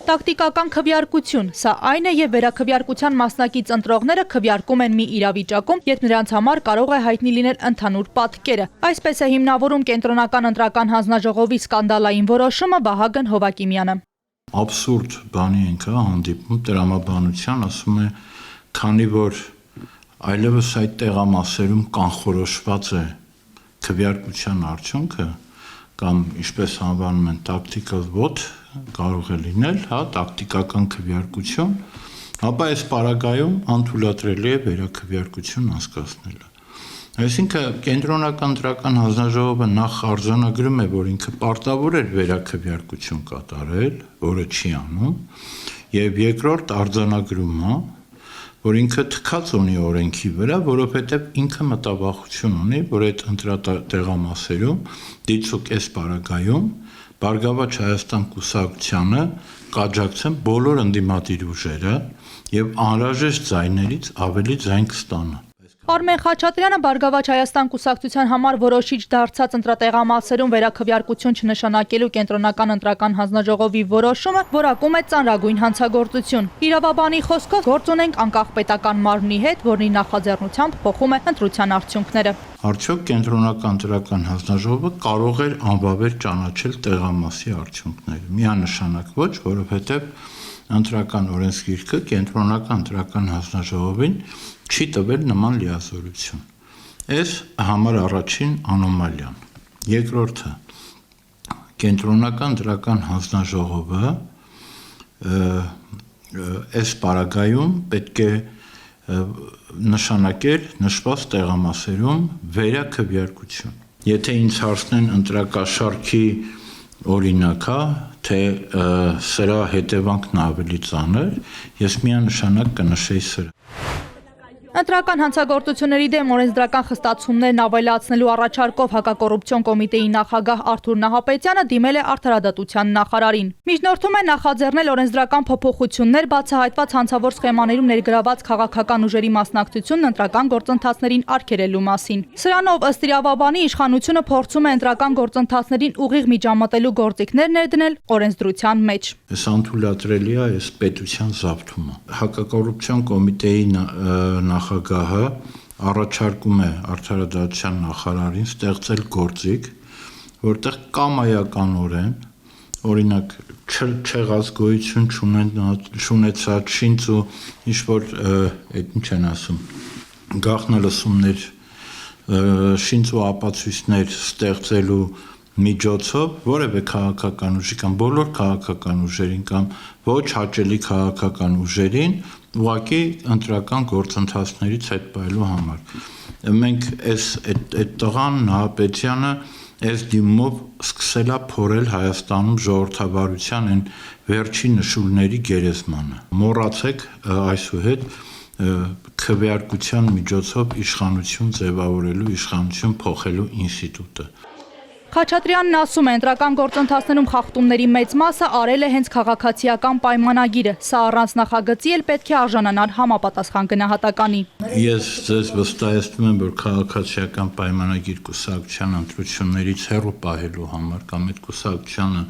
Տակտիկական քվեարկություն, սա այն է եւ վերաքվեարկության մասնակից ընտրողները քվեարկում են մի իրավիճակում, երբ նրանց համար կարող է հայտնի լինել ընդհանուր պատկերը։ Այսպես է հիմնավորում Կենտրոնական ընտրական հանձնաժողովի սկանդալային որոշումը Վահագն Հովակիմյանը։ Աբսուրդ բանի ենք հանդիպում տրամաբանության, ասում է, քանի որ այլևս այդ տեղամասերում կանխորոշված է քվեարկության արդյունքը կամ ինչպես անվանում են tactical vote կարող է լինել, տակտիկական քվեարկություն, ապա այս պարագայում անթույլատրելի է վերաքվեարկություն անցկացնելը։ Այսինքն Կենտրոնական ընտրական հանձնաժողովը նախ արձանագրում է, որ ինքը պարտավոր էր վերաքվեարկություն կատարել, որը չի անում, եւ երկրորդ արձանագրում է, որ ինքը թքած ունի օրենքի վրա, որովհետև ինքը մտավախություն ունի, որ այդ ընտրատեղամասերում դիցուկ այս պարագայում Բարգավաճ Հայաստան կուսակցությանը կաջակցեն բոլոր ընդդիմադիր ուժերը եւ անհրաժեշտ ձայներից ավելի ձայն կստանան։ Արմեն Խաչատրյանը Բարգավաճ Հայաստան կուսակցության համար որոշիչ դարձած ընտրատեղամասերում վերաքվեարկություն չնշանակելու Կենտրոնական ընտրական հանձնաժողովի որոշումը որակում է ծանրագույն հանցագործություն։ Իրավաբանի խոսքով գործ ունենք անկախ պետական մարմնի հետ, որն իր նախաձեռնությամբ փոխում է ընտրության արդյունքները։ Արդյոք Կենտրոնական ընտրական հանձնաժողովը կարող էր անվավեր ճանաչել տեղամասի արդյունքները։ Միանշանակ ոչ, որովհետև ընտրական օրենսգիրքը Կենտրոնական ընտրական հանձնաժողովին չի տվել նման լիազորություն։ Այս համար առաջին անոմալիան։ Երկրորդը Կենտրոնական ընտրական հանձնաժողովը այս պարագայում պետք է նշանակել նշված տեղամասերում վերաքվեարկություն։ Եթե ինձ հարցնեն ընտրակաշարքի օրինակ, թե սրա հետևանքն ավելի ծանր, ես միանշանակ կնշեի սրա։ Ընտրական հանցագործությունների դեմ օրենսդրական խստացումներն ավելացնելու առաջարկով հակակոռուպցիոն կոմիտեի նախագահ Արթուր Նահապետյանը դիմել է Արդարադատության նախարարին։ Միջնորդում է նախաձեռնել օրենսդրական փոփոխություններ բացահայտված հանցավոր սխեմաներում ներգրաված քաղաքական ուժերի մասնակցությունն ընտրական գործընթացներին արգելելու մասին։ Սրանով ըստ իրավաբանի իշխանությունը փորձում է ընտրական գործընթացներին ուղիղ միջամտելու գործիքներ ներդնել օրենսդրության մեջ։ Այս անթույլատրելի է այս պետության զավթումը։ Հակակոռուպցիոն կոմիտեի նախագահը առաջարկում է Արդարադատության նախարարին ստեղծել գործիք, որտեղ կամայականորեն, օրինակ չեղած գոյություն չունեցած շինծ ու ինչ-որ այդ ինչ են ասում, գաղտնալսումներ, շինծ ու ապացույցներ ստեղծելու միջոցով որևէ քաղաքական ուժի կամ բոլոր քաղաքական ուժերին կամ ոչ հաճելի քաղաքական ուժերին ուղղակի ընտրական գործընթացներից հետ պահելու համար։ Մենք այդ տղան Նահապետյանը այս դիմումով սկսել է փորել Հայաստանում ժողովրդավարության այն վերջին նշույլների գերեզմանը։ Մոռացեք այսուհետ քվեարկության միջոցով իշխանություն ձևավորելու, իշխանություն փոխելու ինստիտուտը։ Խաչատրյանն ասում է, ընտրական գործընթացներում խախտումների մեծ մասը արել է հենց քաղաքացիական պայմանագիրը, սա առանց նախագծի էլ պետք է արժանանար համապատասխան գնահատականի։ Ես ձեզ վստահեցնում եմ, որ քաղաքացիական պայմանագիր կուսակցության ընտրություններից հեռու պահելու համար կամ այդ կուսակցությանը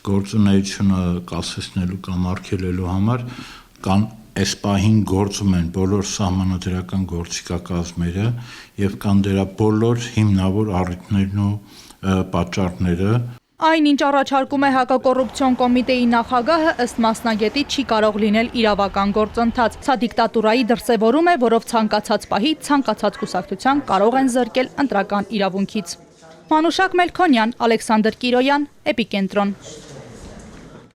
գործունեությունը կասեցնելու կամ արգելելու համար կան այս պահին գործում են բոլոր սահմանադրական գործիքակազմերը եւ կան դրա բոլոր հիմնավոր առիթներն ու պատճառները։ Այն, ինչ առաջարկում է հակակոռուպցիոն կոմիտեի նախագահը, ըստ մասնագետի չի կարող լինել իրավական գործընթաց։ Սա դիկտատուրայի դրսևորում է, որով ցանկացած պահի ցանկացած կուսակցության կարող են զրկել ընտրական իրավունքից։ Մանուշակ Մելքոնյան, Ալեքսանդր Կիրոյան, Էպիկենտրոն։